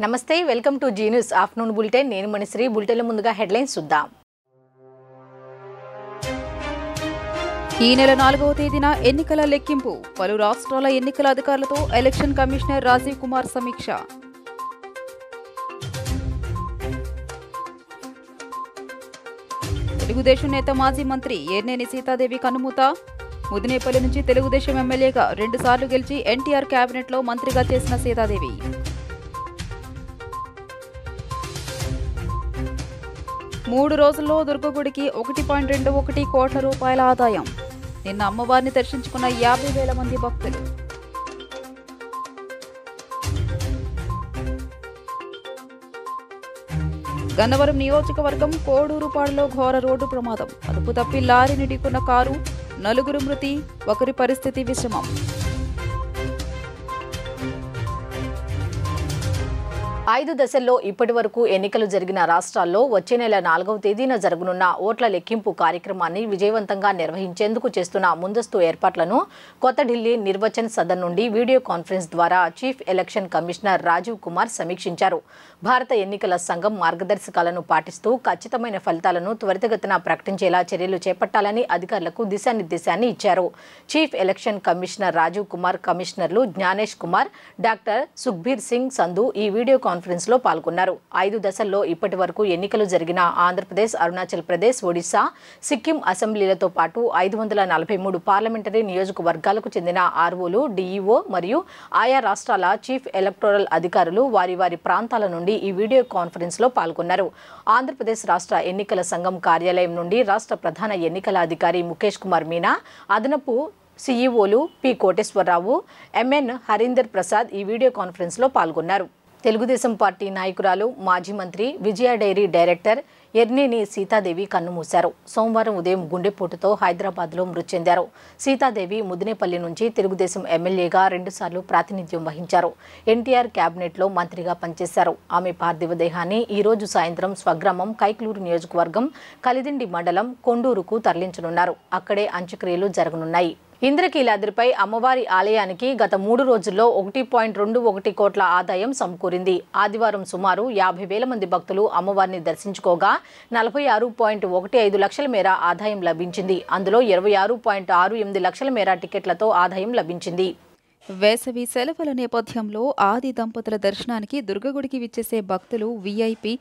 నమస్తే welcome to Zee News afternoon bulletin నేను Manishree bulletin ముందుగా హెడ్లైన్స్ చూద్దాం ఈ నెల 4వ తేదీన ఎన్నికల లెక్కింపు పలు రాష్ట్రాల ఎన్నికల అధికారులతో ఎలక్షన్ కమిషనర్ రాజీవ్ కుమార్ సమీక్ష తెలుగుదేశం నేత మాజీ మంత్రి ఏర్నేని సీతాదేవి కన్నుమూత ముదినేపల్లి నుంచి తెలుగుదేశం ఎమ్మెల్యేగా 2 సార్లు గెలిచి ఎన్టీఆర్ కేబినెట్లో మంత్రిగా చేసిన సీతాదేవి మూడు రోజుల్లో దుర్గగుడికి 1.21 కోట్ల రూపాయల ఆదాయం నిన్న అమ్మవారిని దర్శించుకున్న 50,000 మంది భక్తులు గన్నవరం నియోజకవర్గం కోడూరుపాడులో ఘోర రోడ్డు ప్రమాదం అదుపు తప్పి లారీని ఢీకొన్న కారు 4 మృతి 1 పరిస్థితి విషమం 5 దశల్లో ఇప్పటి వరకు ఎన్నికలు జరిగిన రాష్ట్రాల్లో వచ్చే నెల 4వ తేదీన జరగనున్న ఓట్ల లెక్కింపు కార్యక్రమాన్ని విజయవంతంగా నిర్వహించేందుకు చేస్తున్న ముందస్తు ఏర్పాట్లను కొత్త ఢిల్లీ నిర్వచన్ సదన్ నుండి వీడియో కాన్ఫరెన్స్ ద్వారా chief election commissioner Rajiv Kumar సమీక్షించారు. భారత ఎన్నికల సంఘం మార్గదర్శకాలను పాటిస్తూ ఖచ్చితమైన ఫలితాలను త్వరితగతిన ప్రకటించేలా చర్యలు చేపట్టాలని అధికారులకు దిశానిర్దేశాన్ని ఇచ్చారు. Chief election commissioner Rajiv Kumar, కమిషనర్లు జ్ఞానేష్ కుమార్, డాక్టర్ సుఖ్బీర్ సింగ్ సంధు ఈ వీడియో కాన్ఫరెన్స్ లో పాల్గొన్నారు. 5 దశల్లో ఇప్పటి వరకు ఎన్నికలు జరిగిన ఆంధ్రప్రదేశ్, అరుణాచల్ ప్రదేశ్, ఒడిశా, సిక్కిం అసెంబ్లీలతో పాటు 543 పార్లమెంటరీ నియోజకవర్గాలకు చెందిన ఆర్ఓలు, డీఈఓ మరియు ఆయా రాష్ట్రాల చీఫ్ ఎలక్టోరల్ అధికారులు వారి ప్రాంతాల నుండి ఈ వీడియో కాన్ఫరెన్స్ లో పాల్గొన్నారు. ఆంధ్రప్రదేశ్ రాష్ట్ర ఎన్నికల సంఘం కార్యాలయం నుండి రాష్ట్ర ప్రధాన ఎన్నికల అధికారి ముఖేష్ కుమార్ మీనా, అదనపు సీఈఓలు పి కోటేశ్వరరావు, ఎంఎన్ హరీందర్ ప్రసాద్ ఈ వీడియో కాన్ఫరెన్స్ లో పాల్గొన్నారు. తెలుగుదేశం పార్టీ నాయకురాలు, మాజీ మంత్రి, విజయ డైరీ డైరెక్టర్ ఎర్నేని సీతాదేవి కన్నుమూశారు. సోమవారం ఉదయం గుండెపోటుతో హైదరాబాద్లో మృతి చెందారు. సీతాదేవి ముదినేపల్లి నుంచి తెలుగుదేశం ఎమ్మెల్యేగా 2 సార్లు ప్రాతినిధ్యం వహించారు. ఎన్టీఆర్ కేబినెట్లో మంత్రిగా పనిచేశారు. ఆమె పార్థివ దేహాన్ని ఈ రోజు సాయంత్రం స్వగ్రామం కైక్లూరు నియోజకవర్గం కలిదిండి మండలం కొండూరుకు తరలించనున్నారు. అక్కడే అంత్యక్రియలు జరగనున్నాయి. ఇంద్రకీలాద్రిపై అమ్మవారి ఆలయానికి గత 3 రోజుల్లో 1.21 కోట్ల ఆదాయం సమకూరింది. ఆదివారం సుమారు 50,000 మంది భక్తులు అమ్మవారిని దర్శించుకోగా 46.15 లక్షల మేర ఆదాయం లభించింది. అందులో 26.68 లక్షల మేర టికెట్లతో ఆదాయం లభించింది. వేసవి సెలవుల నేపథ్యంలో ఆది దంపతుల దర్శనానికి దుర్గగుడికి విచ్చేసే భక్తులు వీఐపీ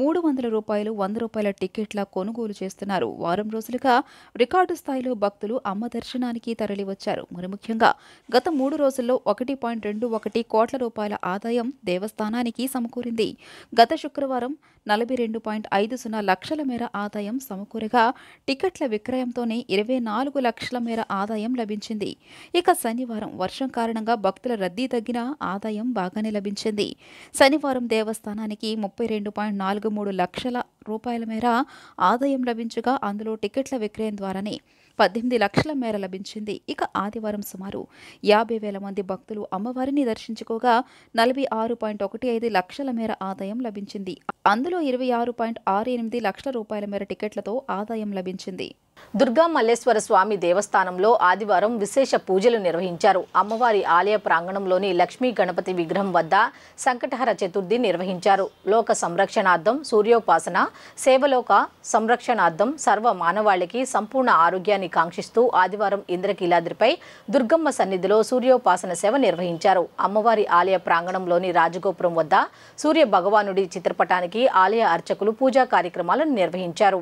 300 రూపాయలు, 100 రూపాయల టికెట్ల కొనుగోలు చేస్తున్నారు. వారం రోజులుగా రికార్డు స్థాయిలో భక్తులు అమ్మ దర్శనానికి తరలివచ్చారు. మరి ముఖ్యంగా గత 3 రోజుల్లో 1.21 కోట్ల రూపాయల ఆదాయం దేవస్థానానికి సమకూరింది. గత శుక్రవారం 42.50 లక్షల మేర ఆదాయం సమకూరగా టికెట్ల విక్రయంతోనే 24 లక్షల మేర ఆదాయం లభించింది. ఇక శనివారం వర్షం కారణంగా భక్తుల రద్దీ తగ్గిన ఆదాయం బాగానే లభించింది. శనివారం దేవస్థానానికి 32.43 లక్షల రూపాయల మేర ఆదాయం లభించగా అందులో టికెట్ల విక్రయం ద్వారానే 18 లక్షల మేర లభించింది. ఇక ఆదివారం సుమారు 50,000 మంది భక్తులు అమ్మవారిని దర్శించుకోగా 46.15 లక్షల మేర ఆదాయం లభించింది. అందులో 26.68 లక్షల రూపాయల మేర టికెట్లతో ఆదాయం లభించింది. దుర్గా మల్లేశ్వర స్వామి దేవస్థానంలో ఆదివారం విశేష పూజలు నిర్వహించారు. అమ్మవారి ఆలయ ప్రాంగణంలోని లక్ష్మీ గణపతి విగ్రహం వద్ద సంకటహర చతుర్థి నిర్వహించారు. లోక సంరక్షణార్థం సూర్యోపాసన, సేవలోక సంరక్షణార్థం సర్వ మానవాళికి సంపూర్ణ ఆరోగ్యాన్ని కాంక్షిస్తూ ఆదివారం ఇంద్రకీలాద్రిపై దుర్గమ్మ సన్నిధిలో సూర్యోపాసన సేవ నిర్వహించారు. అమ్మవారి ఆలయ ప్రాంగణంలోని రాజగోపురం వద్ద సూర్య భగవానుడి చిత్రపటానికి ఆలయ అర్చకులు పూజా కార్యక్రమాలను నిర్వహించారు.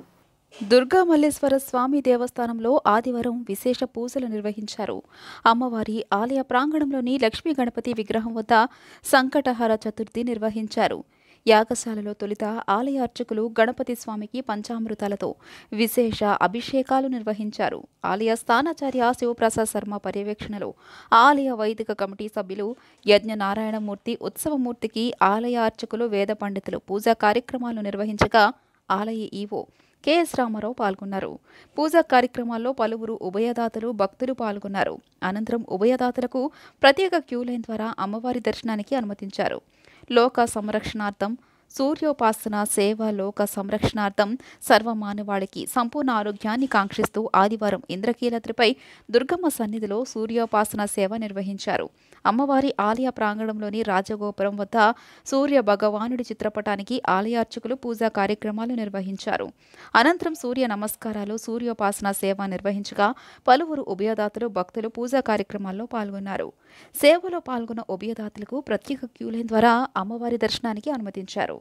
దుర్గా మల్లేశ్వర స్వామి దేవస్థానంలో ఆదివారం విశేష పూజలు నిర్వహించారు. అమ్మవారి ఆలయ ప్రాంగణంలోని లక్ష్మీ గణపతి విగ్రహం వద్ద సంకటహర చతుర్థి నిర్వహించారు. యాగశాలలో తొలుత ఆలయ అర్చకులు గణపతి స్వామికి పంచామృతాలతో విశేష అభిషేకాలు నిర్వహించారు. ఆలయ స్థానాచార్య శివప్రసాద్ శర్మ పర్యవేక్షణలో ఆలయ వైదిక కమిటీ సభ్యులు యజ్ఞనారాయణమూర్తి, ఉత్సవమూర్తికి ఆలయ అర్చకులు, వేద పండితులు పూజా కార్యక్రమాలు నిర్వహించగా ఆలయ ఈవో కెఎస్ రామారావు పాల్గొన్నారు. పూజా కార్యక్రమాల్లో పలువురు ఉభయదాతలు, భక్తులు పాల్గొన్నారు. అనంతరం ఉభయదాతలకు ప్రత్యేక క్యూలైన్ ద్వారా అమ్మవారి దర్శనానికి అనుమతించారు. లోక సంరక్షణార్థం సూర్యోపాసన సేవ లోక సంరక్షణార్థం సర్వమానవాళికి సంపూర్ణ ఆరోగ్యాన్ని కాంక్షిస్తూ ఆదివారం ఇంద్రకీలాద్రిపై దుర్గమ్మ సన్నిధిలో సూర్యోపాసన సేవ నిర్వహించారు. అమ్మవారి ఆలయ ప్రాంగణంలోని రాజగోపురం వద్ద సూర్య భగవానుడి చిత్రపటానికి ఆలయార్చకులు పూజా కార్యక్రమాలు నిర్వహించారు. అనంతరం సూర్య నమస్కారాలు, సూర్యోపాసన సేవ నిర్వహించగా పలువురు ఉభయదాతలు భక్తులు పూజా కార్యక్రమాల్లో పాల్గొన్నారు. సేవలో పాల్గొన్న ఉభయదాతలకు ప్రత్యేక క్యూలైన్ ద్వారా అమ్మవారి దర్శనానికి అనుమతించారు.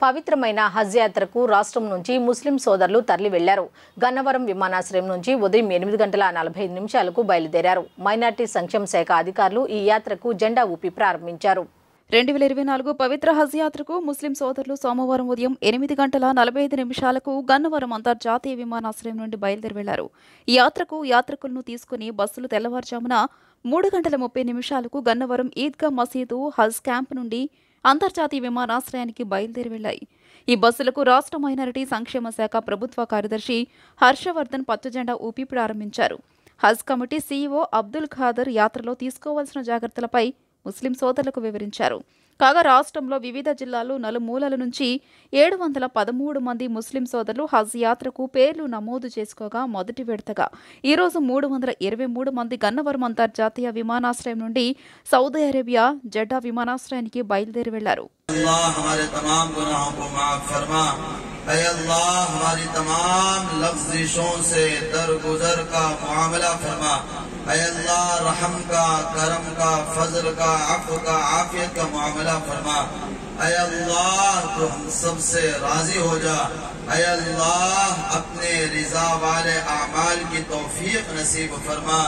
పవిత్రమైన హజ్ యాత్రకు రాష్ట్రం నుంచి ముస్లిం సోదరులు తరలి వెళ్లారు. గన్నవరం విమానాశ్రయం నుంచి ఉదయం 8:45 బయలుదేరారు. మైనార్టీ సంక్షేమ శాఖ అధికారులు ఈ యాత్రకు జెండా ఊపి ప్రారంభించారు. 2024 పవిత్ర హజ్ యాత్రకు ముస్లిం సోదరులు సోమవారం ఉదయం 8:45 గన్నవరం అంతర్జాతీయ విమానాశ్రయం నుండి బయలుదేరి వెళ్లారు. ఈ యాత్రకు యాత్రికులను తీసుకుని బస్సులు తెల్లవారుజామున 3:30 గన్నవరం ఈద్గా మసీదు హజ్ క్యాంప్ నుండి అంతర్జాతీయ విమానాశ్రయానికి బయలుదేరి వెళ్లాయి. ఈ బస్సులకు రాష్ట్ర మైనారిటీ సంక్షేమ శాఖ ప్రభుత్వ కార్యదర్శి హర్షవర్ధన్ పచ్చజెండా ఊపి ప్రారంభించారు. హజ్ కమిటీ సీఈఓ అబ్దుల్ ఖాదర్ యాత్రలో తీసుకోవాల్సిన జాగ్రత్తలపై ముస్లిం సోదరులకు వివరించారు. కాగా రాష్ట్రంలో వివిధ జిల్లాల్లో నలుమూలల నుంచి 713 మంది ముస్లిం సోదరులు హజ్ యాత్రకు పేర్లు నమోదు చేసుకోగా మొదటి విడతగా ఈరోజు 323 మంది గన్నవరం అంతర్జాతీయ విమానాశ్రయం నుండి సౌదీ అరేబియా జెడ్డా విమానాశ్రయానికి బయలుదేరి వెళ్లారు. हमारी तमाम लफ्ज़िशों से दरगुजर का मुआमला फरमा। अल्लाह रहम का, करम का, फजल का, अफ़्व का, आफियत का मुआमला फरमा। अल्लाह तो हम सब से राजी हो जा। अल्लाह अपने रिजा वाले आमाल की तौफीक नसीब फरमा।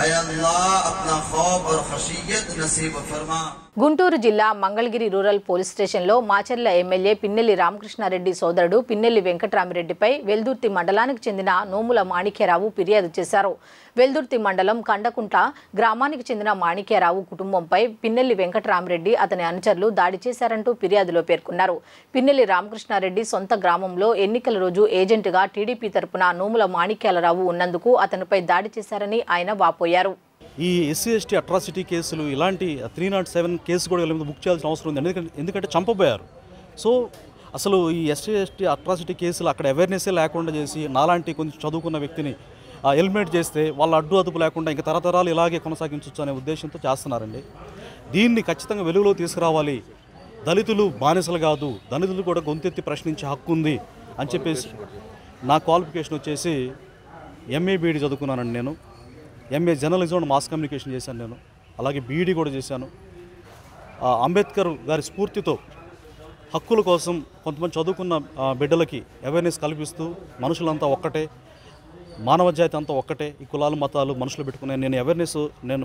अल्लाह अपना खौफ और खशियत नसीब फरमा। గుంటూరు జిల్లా మంగళగిరి రూరల్ పోలీస్ స్టేషన్లో మాచర్ల ఎమ్మెల్యే పిన్నెల్లి రామకృష్ణారెడ్డి సోదరుడు పిన్నెల్లి వెంకటరామిరెడ్డిపై వెల్దుర్తి మండలానికి చెందిన నోముల మాణిక్యరావు ఫిర్యాదు చేశారు. వెల్దుర్తి మండలం కండకుంట్ల గ్రామానికి చెందిన మాణిక్యరావు కుటుంబంపై పిన్నెల్లి వెంకటరామిరెడ్డి అతని అనుచరులు దాడి చేశారంటూ ఫిర్యాదులో పేర్కొన్నారు. పిన్నెల్లి రామకృష్ణారెడ్డి సొంత గ్రామంలో ఎన్నికల రోజు ఏజెంటుగా టీడీపీ తరపున నోముల మాణిక్యాలరావు ఉన్నందుకు అతనిపై దాడి చేశారని ఆయన వాపోయారు. ఈ ఎస్సీ ఎస్టీ అట్రాసిటీ కేసులు ఇలాంటి 307 కేసు కూడా వీళ్ళ మీద బుక్ చేయాల్సిన అవసరం ఉంది. ఎందుకంటే చంపబోయారు. సో అసలు ఈ ఎస్సీ ఎస్టీ అట్రాసిటీ కేసులు అక్కడ అవేర్నెస్సే లేకుండా చేసి నాలాంటి కొంచెం చదువుకున్న వ్యక్తిని ఎలిమినేట్ చేస్తే వాళ్ళ అడ్డు అదుపు లేకుండా ఇంకా తరతరాలు ఇలాగే కొనసాగించవచ్చు అనే ఉద్దేశంతో చేస్తున్నారండి. దీన్ని ఖచ్చితంగా వెలుగులో తీసుకురావాలి. దళితులు బానిసలు కాదు, దళితులు కూడా గొంతెత్తి ప్రశ్నించే హక్కు ఉంది అని చెప్పేసి నా క్వాలిఫికేషన్ వచ్చేసి ఎంఏ బీఈడీ చదువుకున్నానండి. నేను MA journalism and mass communication చేశాను. నేను అలాగే బీఈడీ కూడా చేశాను. అంబేద్కర్ గారి స్ఫూర్తితో హక్కుల కోసం కొంతమంది చదువుకున్న బిడ్డలకి అవేర్నెస్ కల్పిస్తూ మనుషులంతా ఒక్కటే, మానవ జాతి అంతా ఒక్కటే, ఈ కులాలు మతాలు మనుషులు పెట్టుకునే నేను అవేర్నెస్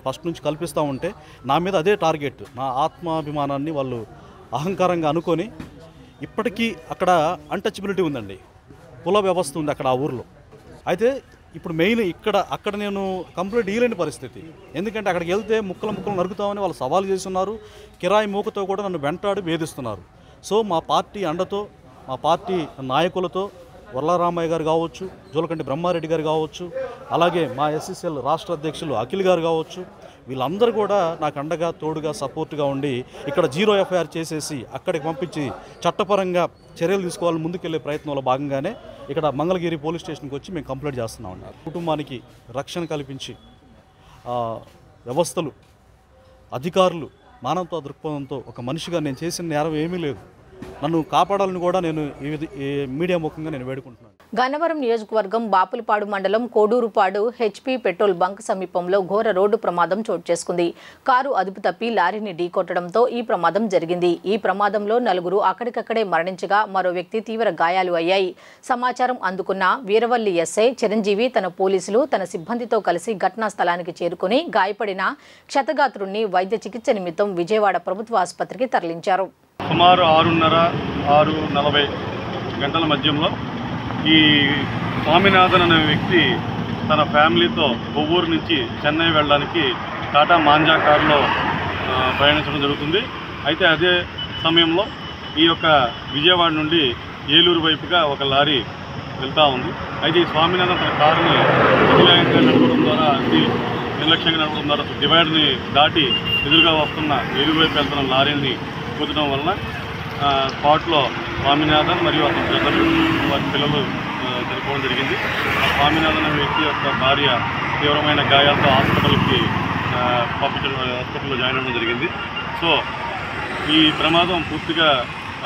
ఫస్ట్ నుంచి కల్పిస్తూ ఉంటే నా మీద అదే టార్గెట్, నా ఆత్మాభిమానాన్ని వాళ్ళు అహంకారంగా అనుకొని ఇప్పటికీ అక్కడ అన్టచబిలిటీ ఉందండి, కుల వ్యవస్థ ఉంది అక్కడ ఆ ఊర్లో. అయితే ఇప్పుడు మెయిన్ అక్కడ నేను కంప్లీట్ ఇయ్యలేని పరిస్థితి. ఎందుకంటే అక్కడికి వెళ్తే ముక్కలు నరుకుతామని వాళ్ళు సవాల్ చేస్తున్నారు. కిరాయి మూకతో కూడా నన్ను వెంటాడి వేధిస్తున్నారు. సో మా పార్టీ అండతో, మా పార్టీ నాయకులతో వరలరామయ్య గారు కావచ్చు, జోలకంటి బ్రహ్మారెడ్డి గారు కావచ్చు, అలాగే మా ఎస్సీసీఎల్ రాష్ట్ర అధ్యక్షులు అఖిల్ గారు కావచ్చు, వీళ్ళందరూ కూడా నాకు అండగా తోడుగా సపోర్ట్గా ఉండి ఇక్కడ 0 ఎఫ్ఐఆర్ చేసేసి అక్కడికి పంపించి చట్టపరంగా చర్యలు తీసుకోవాలని ముందుకెళ్లే ప్రయత్నంలో భాగంగానే ఇక్కడ మంగళగిరి పోలీస్ స్టేషన్కి వచ్చి మేము కంప్లైంట్ చేస్తున్నాం. కుటుంబానికి రక్షణ కల్పించి వ్యవస్థలు, అధికారులు మానవతా దృక్పథంతో ఒక మనిషిగా నేను చేసిన నేరం ఏమీ లేదు, నన్ను కాపాడాలని కూడా నేను ఈ మీడియా ముఖంగా నేను వేడుకుంటున్నాను. గన్నవరం నియోజకవర్గం బాపులపాడు మండలం కోడూరుపాడు హెచ్పీ పెట్రోల్ బంక్ సమీపంలో ఘోర రోడ్డు ప్రమాదం చోటు చేసుకుంది. కారు అదుపు తప్పి లారీని ఢీకొట్టడంతో ఈ ప్రమాదం జరిగింది. ఈ ప్రమాదంలో 4 అక్కడికక్కడే మరణించగా మరో వ్యక్తి తీవ్ర గాయాలు అయ్యాయి. సమాచారం అందుకున్న వీరవల్లి ఎస్ఐ చిరంజీవి తన పోలీసులు తన సిబ్బందితో కలిసి ఘటనా స్థలానికి చేరుకుని గాయపడిన క్షతగాత్రుణ్ణి వైద్య చికిత్స నిమిత్తం విజయవాడ ప్రభుత్వ ఆసుపత్రికి తరలించారు. సుమారు 6:40 గంటల మధ్యంలో ఈ స్వామినాథన్ అనే వ్యక్తి తన ఫ్యామిలీతో కొవ్వూరు నుంచి చెన్నై వెళ్ళడానికి టాటా మాంజా కారులో ప్రయాణించడం జరుగుతుంది. అయితే అదే సమయంలో ఈ యొక్క విజయవాడ నుండి ఏలూరు వైపుగా ఒక లారీ వెళ్తూ ఉంది. అయితే ఈ స్వామినాథన్ తన కారుని అతివేగంగా నడపడం ద్వారా నిర్లక్ష్యంగా నడపడం ద్వారా డివైడర్ని దాటి ఎదురుగా వస్తున్న ఏలూరు వైపు వెళ్తున్న లారీని కూర్చడం వలన స్పాట్లో స్వామినాథన్ మరియు అతని బ్రదరు వారి పిల్లలు చనిపోవడం జరిగింది. స్వామినాథన్ అనే వ్యక్తి యొక్క భార్య తీవ్రమైన గాయాలతో హాస్పిటల్లో జాయిన్ అవ్వడం జరిగింది. సో ఈ ప్రమాదం పూర్తిగా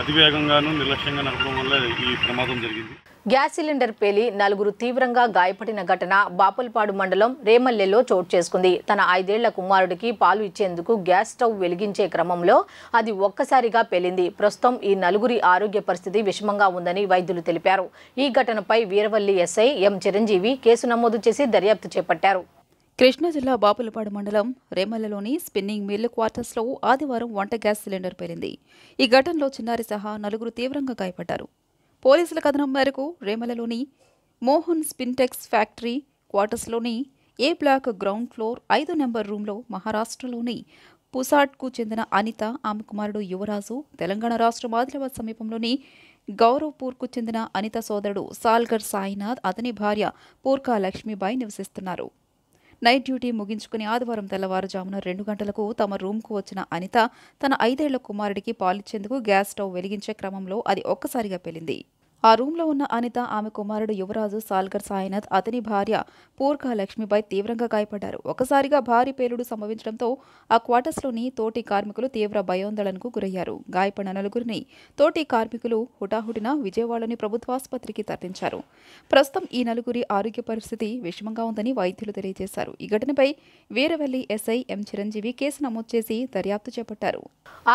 అతివేగంగాను నిర్లక్ష్యంగా నడపడం వల్ల ఈ ప్రమాదం జరిగింది. గ్యాస్ సిలిండర్ పేలి 4 తీవ్రంగా గాయపడిన ఘటన బాపులపాడు మండలం రేమల్లెలో చోటు చేసుకుంది. తన 5 ఏళ్ల కుమారుడికి పాలు ఇచ్చేందుకు గ్యాస్ స్టవ్ వెలిగించే క్రమంలో అది ఒక్కసారిగా పేలింది. ప్రస్తుతం ఈ 4 ఆరోగ్య పరిస్థితి విషమంగా ఉందని వైద్యులు తెలిపారు. ఈ ఘటనపై వీరవల్లి ఎస్ఐ ఎం చిరంజీవి కేసు నమోదు చేసి దర్యాప్తు చేపట్టారు. కృష్ణా జిల్లా బాపులపాడు మండలం రేమల్లలోని స్పిన్నింగ్ మిల్ క్వార్టర్స్లో ఆదివారం వంట గ్యాస్ సిలిండర్ పేలింది. ఈ ఘటనలో చిన్నారి సహా 4 తీవ్రంగా గాయపడ్డారు. పోలీసుల కథనం మేరకు రేమలలోని మోహన్ స్పిన్టెక్స్ ఫ్యాక్టరీ క్వార్టర్స్లోని ఏ బ్లాక్ గ్రౌండ్ ఫ్లోర్ 5 నెంబర్ రూమ్లో మహారాష్ట్రలోని పుసాడ్కు చెందిన అనిత, ఆమె కుమారుడు యువరాజు, తెలంగాణ రాష్ట్రం ఆదిలాబాద్ సమీపంలోని గౌరవ్పూర్కు చెందిన అనిత సోదరుడు సాల్గర్ సాయినాథ్, అతని భార్య పూర్కా లక్ష్మీబాయి నివసిస్తున్నారు. నైట్ డ్యూటీ ముగించుకుని ఆదివారం తెల్లవారుజామున 2 గంటలకు తమ రూమ్కు వచ్చిన అనిత తన 5 ఏళ్ల కుమారుడికి పాలిచ్చేందుకు గ్యాస్ స్టవ్ వెలిగించే క్రమంలో అది ఒక్కసారిగా పేలింది. ఆ రూమ్లో ఉన్న అనిత, ఆమె కుమారుడు యువరాజు, సాల్గర్ సాయినాథ్, అతని భార్య పూర్కా లక్ష్మీబాయి తీవ్రంగా గాయపడ్డారు. ఒకసారిగా భారీ పేలుడు సంభవించడంతో ఆ క్వార్టర్స్లోని తోటి కార్మికులు తీవ్ర భయాందోళనకు గురయ్యారు. గాయపడిన 4 తోటి కార్మికులు హుటాహుటిన విజయవాడలోని ప్రభుత్వాసుపత్రికి తరలించారు. ప్రస్తుతం ఈ 4 ఆరోగ్య పరిస్థితి విషమంగా ఉందని వైద్యులు తెలియజేశారు. ఈ ఘటనపై వీరవల్లి ఎస్ఐ ఎం చిరంజీవి కేసు నమోదు చేసి దర్యాప్తు చేపట్టారు.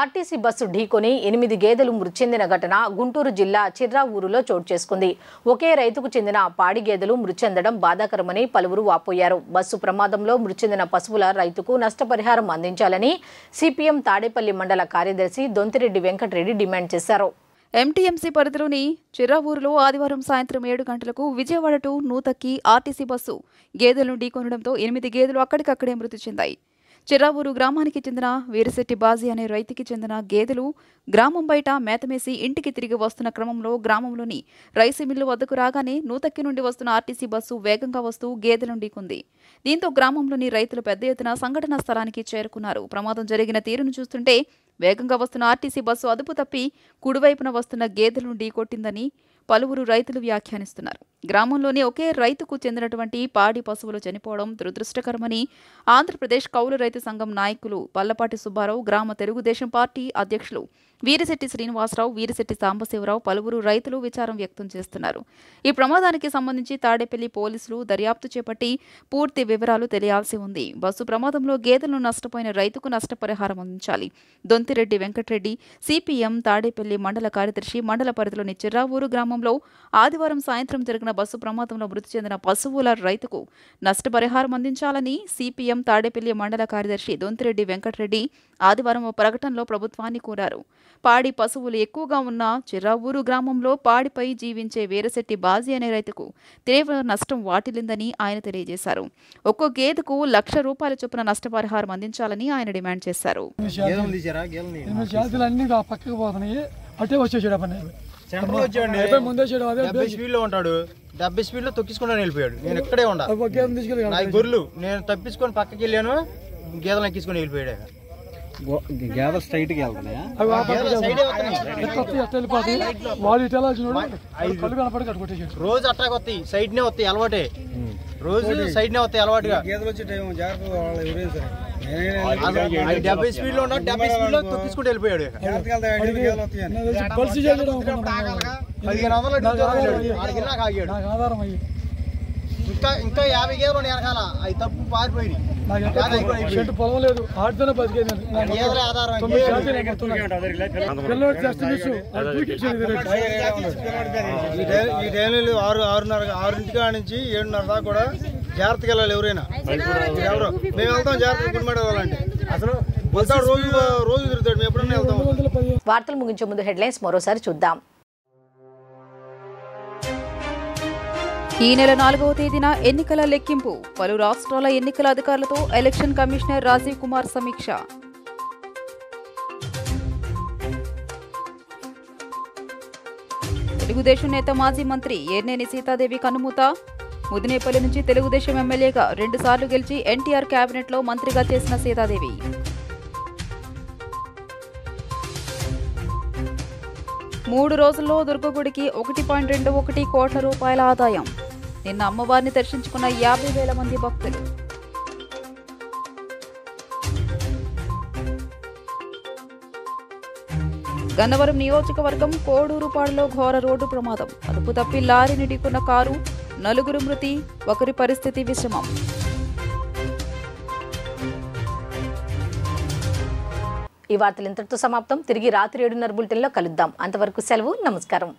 ఆర్టీసీ బస్సు ఢీకొని 8 గేదెలు మృతి చెందిన ఘటన గుంటూరు జిల్లా చిర్రావూరులో చోటు చేసుకుంది. ఒకే రైతుకు చెందిన పాడి గేదెలు మృతి చెందడం బాధాకరమని పలువురు వాపోయారు. బస్సు ప్రమాదంలో మృతి చెందిన పశువుల రైతుకు నష్టపరిహారం అందించాలని సిపిఎం తాడేపల్లి మండల కార్యదర్శి దొంతిరెడ్డి వెంకటరెడ్డి డిమాండ్ చేశారు. ఎంటీఎంసీ పరిధిలోని చిర్రావూరులో ఆదివారం సాయంత్రం 7 గంటలకు Vijayawada to Nuthakki RTC bus గేదెలను ఢీకొనడంతో 8 గేదెలు అక్కడికక్కడే మృతి చెందాయి. చిర్రావూరు గ్రామానికి చెందిన వీరశెట్టి బాజీ అనే రైతుకి చెందిన గేదెలు గ్రామం బయట మేతమేసి ఇంటికి తిరిగి వస్తున్న క్రమంలో గ్రామంలోని రైసు మిల్లు వద్దకు రాగానే నూతక్కి నుండి వస్తున్న ఆర్టీసీ బస్సు వేగంగా వస్తూ గేదెలను ఢీకొంది. దీంతో గ్రామంలోని రైతులు పెద్ద ఎత్తున సంఘటనా స్థలానికి చేరుకున్నారు. ప్రమాదం జరిగిన తీరును చూస్తుంటే వేగంగా వస్తున్న ఆర్టీసీ బస్సు అదుపు తప్పి కుడివైపున వస్తున్న గేదెలను ఢీకొట్టిందని పలువురు రైతులు వ్యాఖ్యానిస్తున్నారు. గ్రామంలోని ఒకే రైతుకు చెందినటువంటి పాడి పశువులు చనిపోవడం దురదృష్టకరమని ఆంధ్రప్రదేశ్ కౌలు రైతు సంఘం నాయకులు పల్లపాటి సుబ్బారావు, గ్రామ తెలుగుదేశం పార్టీ అధ్యక్షులు వీరిశెట్టి శ్రీనివాసరావు, వీరిశెట్టి సాంబశివరావు, పలువురు రైతులు విచారం వ్యక్తం చేస్తున్నారు. ఈ ప్రమాదానికి సంబంధించి తాడేపల్లి పోలీసులు దర్యాప్తు చేపట్టి పూర్తి వివరాలు తెలియాల్సి ఉంది. బస్సు ప్రమాదంలో గేదెలను నష్టపోయిన రైతుకు నష్టపరిహారం అందించాలి. దొంతిరెడ్డి వెంకటరెడ్డి సిపిఎం తాడేపల్లి మండల కార్యదర్శి మండల పరిధిలోని చిర్రావూరు గ్రామంలో ఆదివారం సాయంత్రం జరిగిన బస్సు ప్రమాదంలో మృతి చెందిన పశువుల రైతుకు నష్టపరిహారం అందించాలని సిపిఎం తాడేపల్లి మండల కార్యదర్శి దొంతిరెడ్డి వెంకటరెడ్డి ఆదివారం ప్రకటనలో ప్రభుత్వాన్ని కోరారు. పాడి పశువులు ఎక్కువగా ఉన్న చిర్రావూరు గ్రామంలో పాడిపై జీవించే వీరశెట్టి బాజీ అనే రైతుకు తీవ్ర నష్టం వాటిల్లిందని ఆయన తెలియజేశారు. ఒక్కో గేదెకు ₹1,00,000 చొప్పున నష్టపరిహారం అందించాలని ఆయన డిమాండ్ చేశారు. నేను ఇక్కడే ఉన్నా, గొర్రెలు నేను తప్పించుకొని పక్కకి వెళ్ళాను, గేదెలు ఎక్కించుకొని వెళ్ళిపోయాడు. గేదె స్ట్రైట్ గా వెళ్తున్నాయా? రోజు అట్టాకి వస్తాయి, సైడ్ నే వస్తాయి అలవాటే, రోజు సైడ్ నే వస్తాయి అలవాటుగా. 70 స్పీడ్ లో 70 స్పీడ్ లో తొక్కించుకుంటూ వెళ్ళిపోయాడు. 1500 ఆగాడు. ఇంకా 50 గేదెలు ఉన్నాయి వెనకాల, అవి తప్పు పారిపోయి పొలం లేదు ఆడితేనే బతికేది. ఈ టైంలో 6 నుంచి 7:30 దాకా కూడా జాగ్రత్తగా వెళ్ళాలి. ఎవరైనా ఎవరు మేము వెళ్తాం జాగ్రత్తగా గుడిమాడ వెళ్ళాలంటే అసలు రోజు తిరుగుతాడు. మేము ఎప్పుడన్నా వెళ్తాం. వార్తలు ముగించే ముందు హెడ్లైన్స్ మరోసారి చూద్దాం. ఈ నెల 4వ తేదీన ఎన్నికల లెక్కింపు. పలు రాష్ట్రాల ఎన్నికల అధికారులతో ఎలక్షన్ కమిషనర్ రాజీవ్ కుమార్ సమీక్ష. తెలుగుదేశం నేత మాజీ మంత్రి ఏర్నేని సీతాదేవి కన్నుమూత. ముదినేపల్లి నుంచి తెలుగుదేశం ఎమ్మెల్యేగా 2 సార్లు గెలిచి ఎన్టీఆర్ కేబినెట్లో మంత్రిగా చేసిన సీతాదేవి. మూడు రోజుల్లో దుర్గగుడికి 1.21 కోట్ల రూపాయల ఆదాయం. నిన్న అమ్మవారిని దర్శించుకున్న 50,000 మంది భక్తులు. గన్నవరం నియోజకవర్గం కోడూరుపాడులో ఘోర రోడ్డు ప్రమాదం. అదుపు తప్పి లారీని ఢీకొన్న కారు, 4 మృతి, 1 పరిస్థితి విషమం. ఈ వార్తలు ఇంతటితో సమాప్తం. తిరిగి రాత్రి 7:30 బులెటిన్లో కలుద్దాం. అంతవరకు సెలవు. నమస్కారం.